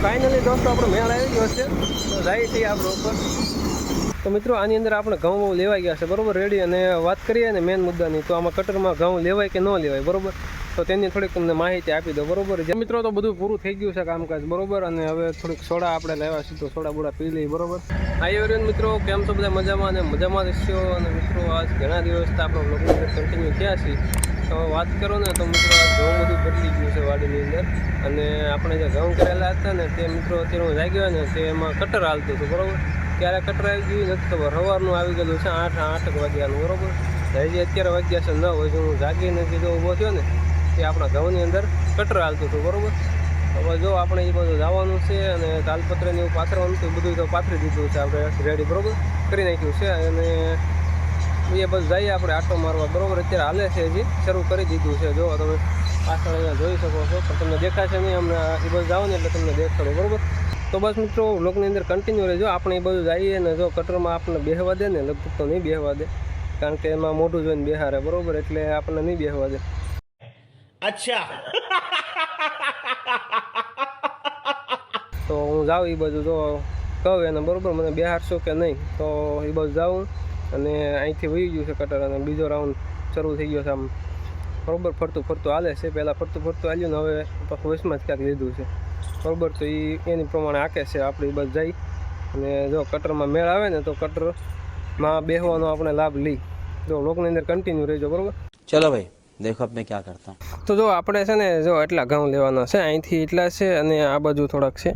Finally દોસ્તો આપણો મેળ આવી ગયો છે, તો જાય છીએ આપણે ઉપર. તો મિત્રો આની અંદર આપણે ઘઉં લેવાઈ ગયા છે બરોબર રેડી. અને વાત કરીએ ને મેન મુદ્દાની, તો આમાં કટરમાં ઘઉં લેવાય કે ન લેવાય બરોબર, તો તેની થોડીક તમને માહિતી આપી દો બરોબર. જે મિત્રો તો બધું પૂરું થઈ ગયું છે કામકાજ બરોબર. અને હવે થોડીક સોડા આપણે લાવ્યા છીએ, તો સોડા બોડા પી લઈએ બરોબર. હાઈ એવરીવન મિત્રો, કેમ છો બધા? મજામાં અને મજામાં રહેશો. અને મિત્રો આજ ઘણા દિવસથી આપણો બ્લોગની અંદર કન્ટિન્યુ થયા છીએ. તો વાત કરો ને તો મિત્રો આ ઘઉં બધું બદલી ગયું છે વાડીની અંદર. અને આપણે જે ઘઉં કરેલા હતા ને તે મિત્રો અત્યારે હું જાગ્યો ને તે એમાં કટર હાલતું હતું બરોબર. ક્યારે કટર આવી ગયું નથી ખબર. સવારનું આવી ગયેલું છે 8 વાગ્યાનું બરોબર. હજી અત્યારે વાગ્યા છે 9. હજી હું જાગીને કીધો ઊભો થયો ને તે આપણા ઘઉંની અંદર કટર હાલતું હતું બરોબર. હવે જો આપણે એ બધું જવાનું છે અને તાલપત્રને એવું પાથરવાનું હતું, બધું તો પાથરી દીધું છે આપણે રેડી બરોબર કરી નાખ્યું છે. અને એ બધું જઈએ આપણે આટો મારવા બરોબર. અત્યારે હાલે છે, હજી શરૂ કરી દીધું છે. જો તમે પાછળ અહીંયા જોઈ શકો છો, પણ તમને દેખાશે નહીં. હમણાં એ બધું જાઓ ને એટલે તમને દેખાડો બરોબર. તો બસ મિત્રો વ્લોગની અંદર કન્ટિન્યુ રહેજો. આપણે એ બધું જઈએ ને જો કટરમાં આપણને બેહવા દે ને, લગભગ તો નહીં બેહવા દે, કારણ કે એમાં મોઢું જોઈને બેહારે બરોબર, એટલે આપણને નહીં બેહવા દે. અચ્છા. તો હું જાઉં એ બાજુ જો કહું એને બરોબર મને બેહારશો કે નહીં, તો એ બાજુ જાઉં. અને અહીંથી વહી ગયું છે કટર, અને બીજો રાઉન્ડ શરૂ થઈ ગયો છે આમ બરોબર. ફરતું હાલે છે. પહેલાં ફરતું હાલ્યું ને હવે પાછું વચમાં જ ક્યાંક લીધું છે બરોબર. તો એની પ્રમાણે આંકે છે. આપણે એ બાજુ જઈ અને જો કટરમાં મેળ આવે ને તો કટરમાં બેહવાનો આપણે લાભ લઈ. જો લોકની અંદર કન્ટિન્યુ રહેજો બરોબર. ચલો ભાઈ દેખો અબ મેં ક્યાં કરતા હું. તો જો આપણે છે ને જો એટલા ઘઉં લેવાના છે, અહીંથી એટલા છે અને આ બાજુ થોડાક છે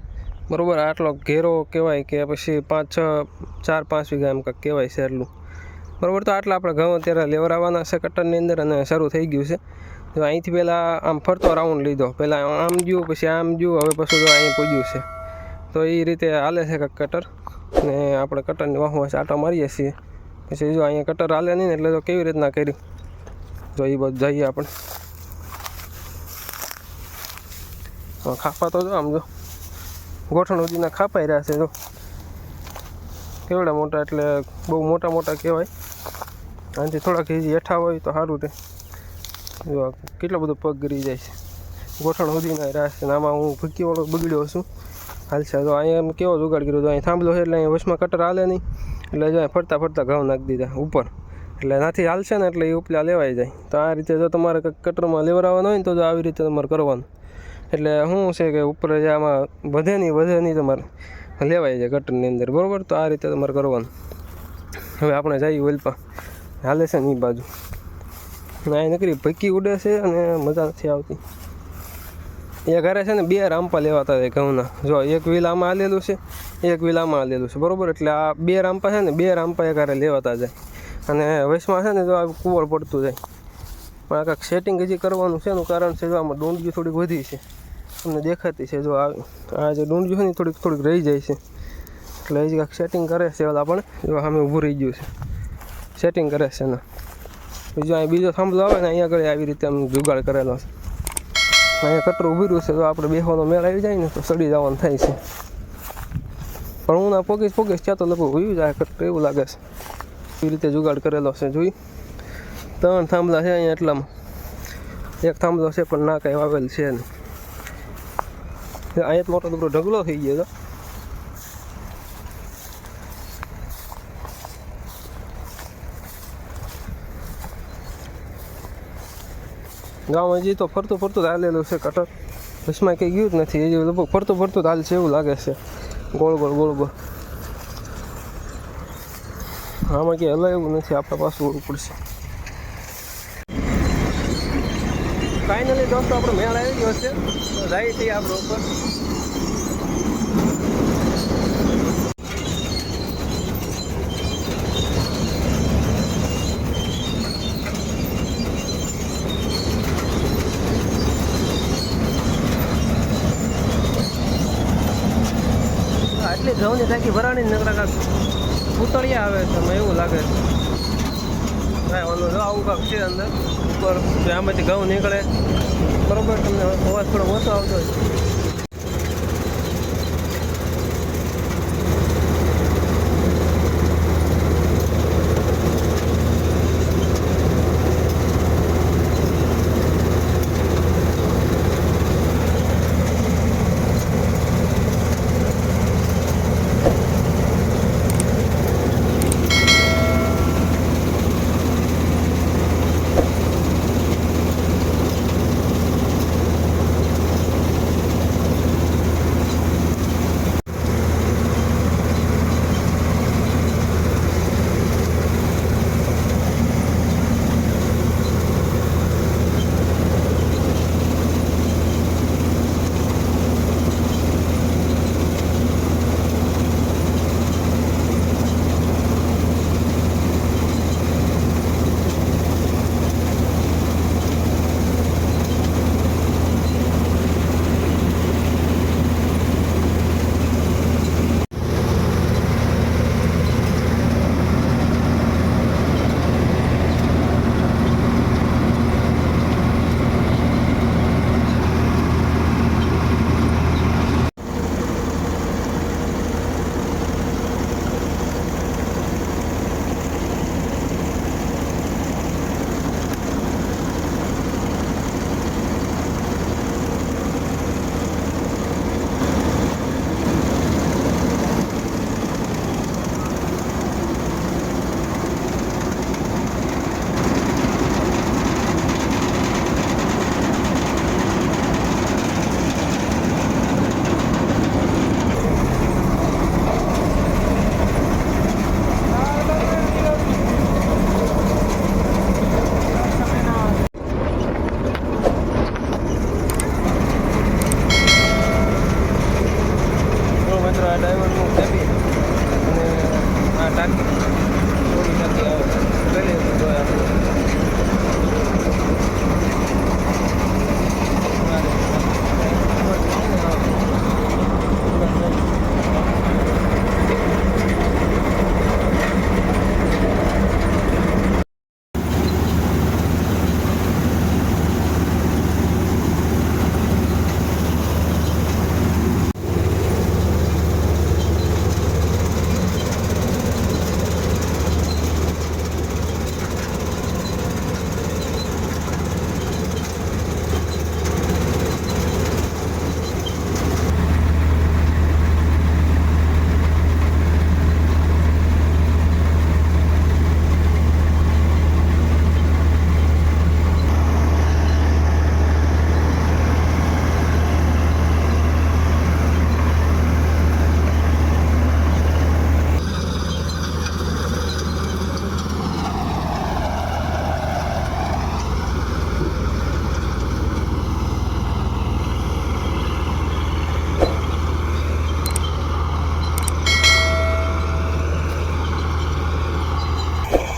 બરોબર. આટલો ઘેરો કહેવાય કે પછી 4-5 વીઘા એમ કંઈક કહેવાય છે એટલું બરોબર. તો આટલા આપણે ઘઉં અત્યારે લેવરાવાના છે કટરની અંદર, અને શરૂ થઈ ગયું છે. જો અહીંથી પહેલાં આમ ફરતો રાઉન્ડ લીધો, પહેલાં આમ ગયું પછી આમ ગયું, હવે પછી જો અહીં પૂજ્યું છે. તો એ રીતે હાલે છે કંઈક કટર. ને આપણે કટરની વાહો આટો મારીએ છીએ. પછી જો અહીંયા કટર હાલે નહીં ને એટલે તો કેવી રીતના કર્યું. જો એ બધું જઈએ આપણે. ખાપા તો જો આમ જો ગોઠણ સુધીના ખાપાઈ રહ્યા છે. જો કેવડા મોટા, એટલે બહુ મોટા કહેવાય. આનાથી થોડાક હજી હેઠા હોય તો સારું રહે. જો કેટલો બધો પગ ગરી જાય છે, ગોઠણ સુધીના રહ્યા છે. આમાં હું ભૂકીવાળો બગડ્યો છું હાલશે. તો અહીંયા કેવો જુગાડ કર્યો, તો અહીં થાંભલો છે એટલે અહીંયા વચમાં કટર હાલે નહીં, એટલે જો ફરતા ઘઉં નાખી દીધા ઉપર, એટલે નાથી હાલશે ને એટલે એ ઉપલા લેવાઈ જાય. તો આ રીતે જો તમારે કટરમાં લેવરાવવાનું હોય ને તો જો આવી રીતે તમારે કરવાનું. એટલે શું છે કે ઉપર જે આમાં વધે નહીં તમારે લેવાઈ જાય કટરની અંદર બરાબર. તો આ રીતે તમારે કરવાનું. હવે આપણે જઈએ ઓલપા હાલે છે ને એ બાજુ. અહીં નકરી ભક્કી ઉડે છે અને મજા નથી આવતી. એ ઘરે છે ને 2 રામપા લેવાતા હોય ઘઉંના. જો એક વ્હીલ આમાં હાલેલું છે, એક વ્હીલ આમાં હાલેલું છે બરાબર. એટલે આ 2 રામપા છે ને, 2 રામપા એ ઘરે લેવાતા જાય. અને વચમાં છે ને જો આ કુવળ પડતું જાય. પણ આ કાંઈક સેટિંગ હજી કરવાનું છે. એનું કારણ છે જો આમાં ડુંડજી થોડીક વધી છે, તમને દેખાતી છે. જો આ જે ડુંડજી છે ને થોડીક રહી જાય છે, એટલે હજી કાંઈક સેટિંગ કરે છે. ઓલા પણ જો સામે ઊભું રહી ગયું છે, સેટિંગ કરે છે એના. બીજો અહીં બીજો થાંભલો આવે ને અહીંયા આગળ આવી રીતે આમ જુગાડ કરેલો છે. અહીંયા કટરું ઊભી રહ્યું છે. તો આપણે બેસવાનો મેળ આવી જાય ને તો સડી જવાનું થાય છે. પણ હું ના પોગીશ ત્યાં તો લગભગ હોઈ જાય કટર, એવું લાગે છે. એવી રીતે જુગાડ કરેલો છે. જોઈ 3 થાંભલા છે અહીંયા એટલામાં. એક થાંભલો છે પણ ના કાંઈ વાવેલ છે નહીં. અહીંયા મોટો દુબળો ઢગલો થઈ ગયો હતો. ગામ હજી તો ફરતું હાલેલું છે કટર. બસમાં કંઈ ગયું જ નથી હજી. લગભગ ફરતું હાલ છે એવું લાગે છે. ગોળ ગોળ આમાં ક્યાંય હલાય એવું નથી. આપણે પાછું વળવું પડશે. ફાઇનલી દોસ્તો આપણો મેળ આવી ગયો છે. તો જાય છીએ આપણે ઉપર. આટલી ઘઉંની ટાંકી ભરાણી નકરા પૂતળિયા આવે છે એમાં એવું લાગે છે. કાંઈ વાંધો જો આવું કાંક છે અંદર ઉપર. આમાંથી ઘઉં નીકળે બરોબર. તમને અવાજ થોડો ઓછો આવતો હોય.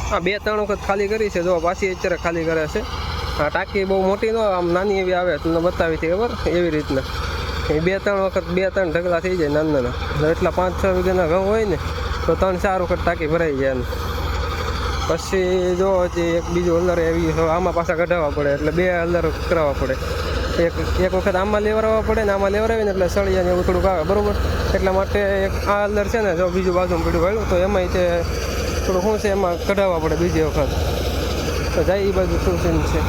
આ 2-3 વખત ખાલી કરી છે, જો પાછી અત્યારે ખાલી કરે છે. આ ટાંકી બહુ મોટી ન આમ નાની એવી આવે, તમને બતાવી હતી ખબર એવી રીતના. એ 2-3 વખત 2-3 ઢગલા થઈ જાય નાના નાના. એટલા 5-6 વીઘાના ઘઉં હોય ને તો 3-4 વખત ટાંકી ભરાઈ જાય એમ. પછી જો હજી એક બીજું હલર એવી આમાં પાછા કઢાવવા પડે, એટલે 2 હલર કરાવવા પડે. એક વખત આમાં લેવરાવવા પડે ને આમાં લેવરાવીને એટલે સળિયાને એવું થોડુંક આવે બરાબર. એટલા માટે એક આ હલર છે ને, જો બીજું બાજુમાં પડ્યું વાળું તો એમાંય તે થોડું શું છે એમાં કઢાવવા પડે બીજી વખત. તો જાય એ બાજુ શું સીન છે.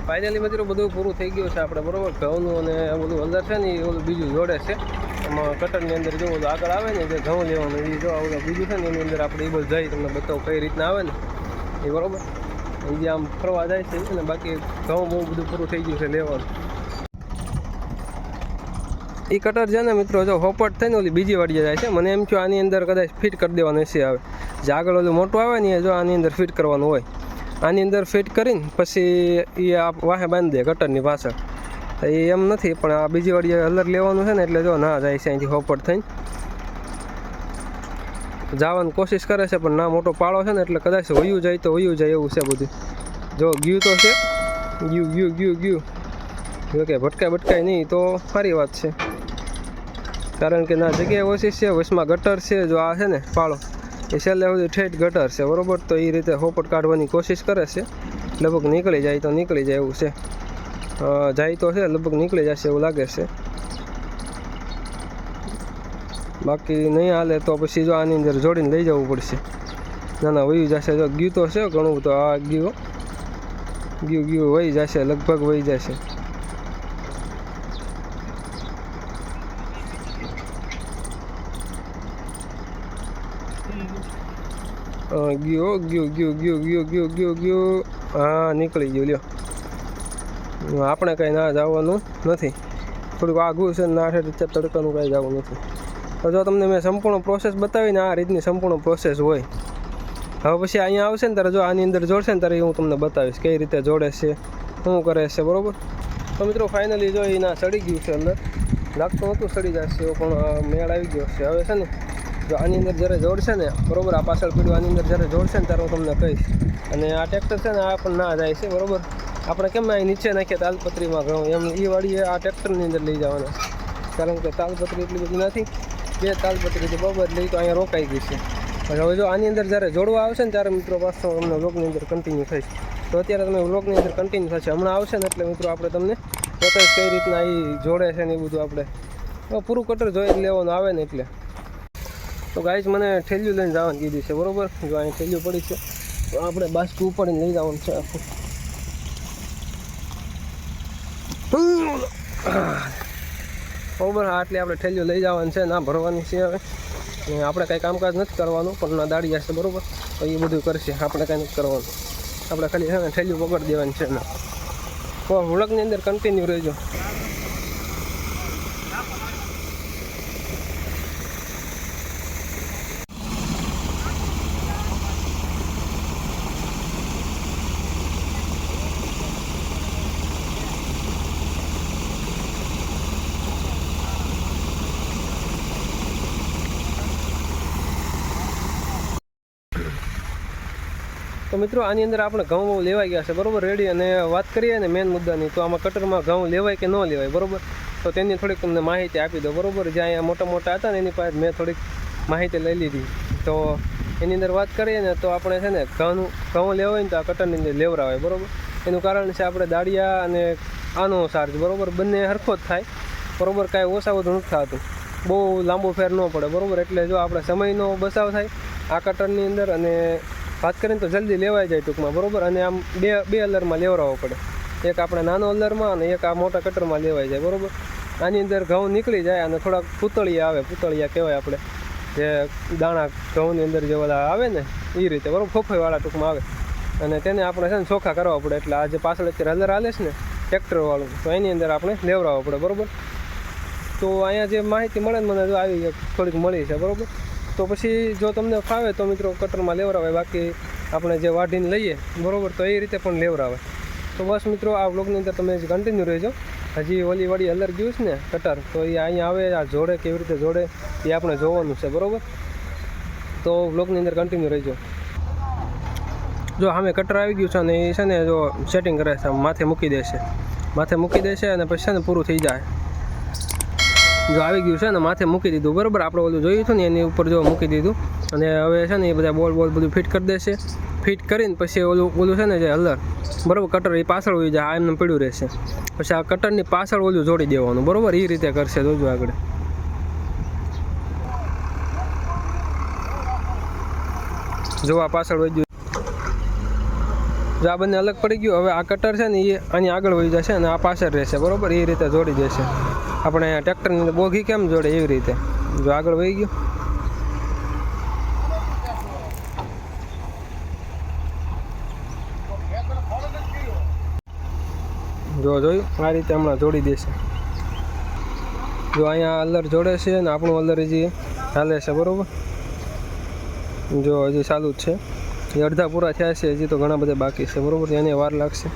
ફાઇનલી મિત્રો બધું પૂરું થઈ ગયું છે આપણે બરાબર. ઘઉંનું અને આ બધું અંદર છે ને એ ઓલું બીજું જોડે છે. એમાં કટરની અંદર જો બધું આગળ આવે ને જે ઘઉં લેવાનું એ જો ઓલું બીજું છે ને એની અંદર આપણે એ બધું જઈ તમને બતાવો કઈ રીતના આવે ને એ બરાબર. એ જે આમ ફરવા જાય છે અને બાકી ઘઉં બહુ બધું પૂરું થઈ ગયું છે લેવાનું. એ કટર છે ને મિત્રો જો હોપટ થઈને ઓલી બીજી વાડીએ જાય છે. મને એમ થયું આની અંદર કદાચ ફિટ કરી દેવાનું એસી આવે, જે આગળ ઓલું મોટું આવે ને એ જો આની અંદર ફિટ કરવાનું હોય. આની અંદર ફિટ કરીને પછી એ આ વાહે બાંધી દે કટરની પાછળ. તો એ એમ નથી, પણ આ બીજી વાડીએ હલર લેવાનું છે ને એટલે જો ના જાય છે અહીંથી હોપટ થઈને જવાની કોશિશ કરે છે, પણ ના મોટો પાળો છે ને એટલે કદાચ વયું જાય તો વયું જાય એવું છે બધું. જો ગયું તો છે, ગયું જો કે ભટકાય નહીં તો સારી વાત છે, કારણ કે ના જગ્યાએ ઓછી છે, વચમાં ગટર છે. જો આ છે ને પાળો એ છેલ્લે સુધી ઠેઠ ગટર છે બરાબર. તો એ રીતે હોપટ કાઢવાની કોશિશ કરે છે. લગભગ નીકળી જાય તો નીકળી જાય એવું છે, જાય તો છે લગભગ નીકળી જશે એવું લાગે છે. બાકી નહીં હાલે તો પછી જો આની અંદર જોડીને લઈ જવું પડશે. ના વહી જશે. જો ગયું તો છે ઘણું, તો આ ગયું વહી જશે, લગભગ વહી જશે. ગયું હા નીકળી ગયું. લ્યો આપણે કંઈ ના જવાનું નથી, થોડુંક આઘું છે ના રીતે તડકાનું કાંઈ જવું નથી. તો જો તમને મેં સંપૂર્ણ પ્રોસેસ બતાવીને આ રીતની સંપૂર્ણ પ્રોસેસ હોય. હવે પછી અહીંયા આવશે ને ત્યારે જો આની અંદર જોડશે ને ત્યારે હું તમને બતાવીશ કઈ રીતે જોડે છે, શું કરે છે બરાબર. તો મિત્રો ફાઇનલી જો એના સડી ગયું છે અંદર, લાગતું નહોતું સડી જશે એવો, પણ મેળ આવી ગયો છે. હવે છે ને જો આની અંદર જ્યારે જોડશે ને બરાબર, આ પાછળ પીડ્યું આની અંદર જ્યારે જોડશે ને ત્યારે હું તમને કહીશ. અને આ ટ્રેક્ટર છે ને આ પણ ના જાય છે બરાબર. આપણે કેમ અહીં નીચે નાખીએ તાલપત્રીમાં ઘઉં, એમ એ વાળીએ આ ટ્રેક્ટરની અંદર લઈ જવાના, કારણ કે તાલપત્રી એટલી બધી નથી. 2 તાલપત્રી તો બરાબર લઈ તો અહીંયા રોકાઈ ગઈ છે. હવે જો આની અંદર જ્યારે જોડવા આવશે ને ત્યારે મિત્રો પાછો અમને વ્લોગની અંદર કન્ટિન્યુ થઈશ. તો અત્યારે તમે વ્લોગની અંદર કન્ટિન્યુ થશે. હમણાં આવશે ને એટલે મિત્રો આપણે તમને બતાવીશ કઈ રીતના એ જોડે છે ને એ બધું. આપણે પૂરું કટર જોઈ લેવાનું આવે ને એટલે. તો ગાઈસ મને ઠેલિયું લઈને જવાનું કીધું છે બરાબર. જો અહીં ઠેલિયું પડી છે તો આપણે બાસ્કું ઉપાડીને લઈ જવાનું છે આખું. બરાબર આટલી આપણે ઠેલિયું લઈ જવાનું છે, ના ભરવાની છે. હવે આપણે કાંઈ કામકાજ નથી કરવાનું, પણ ના દાડી જશે બરાબર. તો એ બધું કરશે, આપણે કાંઈ નથી કરવાનું. આપણે ખાલી છે ને ઠેલિયું પકડી દેવાની છે. ના તો વ્લોગની અંદર કન્ટિન્યુ રહેજો. તો મિત્રો આની અંદર આપણે ઘઉં લેવાઈ ગયા છે બરાબર રેડી. અને વાત કરીએ ને મેન મુદ્દાની, તો આમાં કટરમાં ઘઉં લેવાય કે ન લેવાય બરાબર. તો તેની થોડીક તમને માહિતી આપી દો બરાબર. જ્યાં અહીંયા મોટા હતા ને એની પાસે મેં થોડીક માહિતી લઈ લીધી. તો એની અંદર વાત કરીએ ને તો આપણે છે ને ઘઉં લેવા હોય ને તો આ કટરની અંદર લેવરાવાય બરાબર. એનું કારણ છે આપણે દાળિયા અને આનો ચાર્જ બરાબર બંને સરખો જ થાય બરાબર, કાંઈ ઓછા વધુ નથી થતું, બહુ લાંબો ફેર ન પડે બરાબર. એટલે જો આપણે સમયનો બચાવ થાય આ કટરની અંદર, અને વાત કરીને તો જલ્દી લેવાઈ જાય ટૂંકમાં બરાબર. અને આમ બે હલરમાં લેવરાવવો પડે, એક આપણે નાનો હલરમાં અને એક આ મોટા કટરમાં લેવાઈ જાય બરાબર. આની અંદર ઘઉં નીકળી જાય અને થોડાક પૂતળિયા આવે, પૂતળિયા કહેવાય આપણે, જે દાણા ઘઉંની અંદર જે બધા આવે ને એ રીતે બરાબર, ફોફાઈવાળા ટૂંકમાં આવે. અને તેને આપણે છે ને ચોખ્ખા કરવા પડે. એટલે આ જે પાછળ અત્યારે હલર હાલે છે ને ટ્રેક્ટરવાળું, તો એની અંદર આપણે લેવરાવવું પડે બરાબર. તો અહીંયા જે માહિતી મળે ને મને જો આવી થોડીક મળી છે બરાબર. તો પછી જો તમને ફાવે તો મિત્રો કટરમાં લેવરાવે, બાકી આપણે જે વાઢીને લઈએ બરાબર તો એ રીતે પણ લેવરાવે. તો બસ મિત્રો આ વ્લોગની અંદર તમે કન્ટિન્યુ રહેજો. હજી ઓલી વાળી અલર ગયું છે ને કટર, તો એ અહીંયા આવે આ જોડે કેવી રીતે જોડે એ આપણે જોવાનું છે બરાબર. તો વ્લોગની અંદર કન્ટિન્યુ રહેજો. જો સામે કટર આવી ગયું છે અને એ છે ને જો સેટિંગ કરે છે, માથે મૂકી દેશે અને પછી છે ને પૂરું થઈ જાય. જો આવી ગયું છે ને માથે મૂકી દીધું બરાબર. આપણે ઓલું જોયું હતું ને એની ઉપર જો મૂકી દીધું અને હવે છે ને એ બધા બોલ બધું ફિટ કરી દેશે. ફિટ કરીને પછી ઓલું છે ને જે હલર બરાબર કટર એ પાછળ હોઈ જાય, આ એમને પડ્યું રહેશે. પછી આ કટરની પાછળ ઓલું જોડી દેવાનું બરાબર. એ રીતે કરશે, જોજો આગળ. જો આ પાછળ વહી ગયું, જો આ બંને અલગ પડી ગયું. હવે આ કટર છે ને એ આની આગળ વહી જશે અને આ પાછળ રહેશે બરાબર. એ રીતે જોડી દેશે. આપણે ટ્રેક્ટરની બોગી કેમ જોડે એવી રીતે. જો આગળ વહી ગયું. જો જોયું, આ રીતે હમણાં જોડી દેશે. જો અહીંયા અલર જોડે છે ને આપણું અલર હજી હાલે છે બરાબર. જો હજી ચાલુ જ છે. એ અડધા પૂરા થયા છે, હજી તો ઘણા બધા બાકી છે બરાબર. એને વાર લાગશે.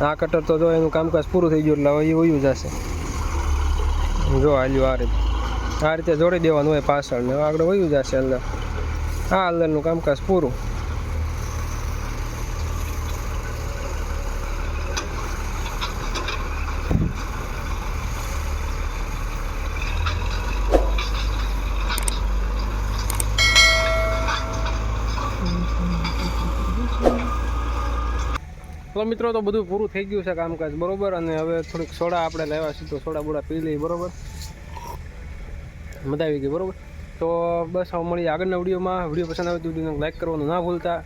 આ કટર તો જો એનું કામકાજ પૂરું થઈ ગયું એટલે હવે એ વયું જશે. જો હાલ્યું આ રીતે જોડી દેવાનું હોય પાછળ ને આગળ વયું જશે અલર. આ અલરનું કામકાજ પૂરું. તો મિત્રો તો બધું પૂરું થઈ ગયું છે કામકાજ બરાબર. અને હવે થોડીક સોડા આપણે લેવા છે, તો સોડા બોડા પી લઈએ બરાબર. મજા આવી ગઈ બરાબર. તો બસ હવે મળીએ આગળના વિડીયોમાં. વિડીયો પસંદ આવે તો વિડીયોને લાઈક કરવાનું ના ભૂલતા.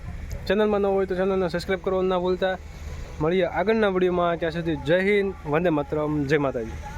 ચેનલમાં ન હોય તો ચેનલને સબસ્ક્રાઈબ કરવાનું ના ભૂલતા. મળીએ આગળના વિડીયોમાં. ત્યાં સુધી જય હિન્દ, વંદે માતરમ, જય માતાજી.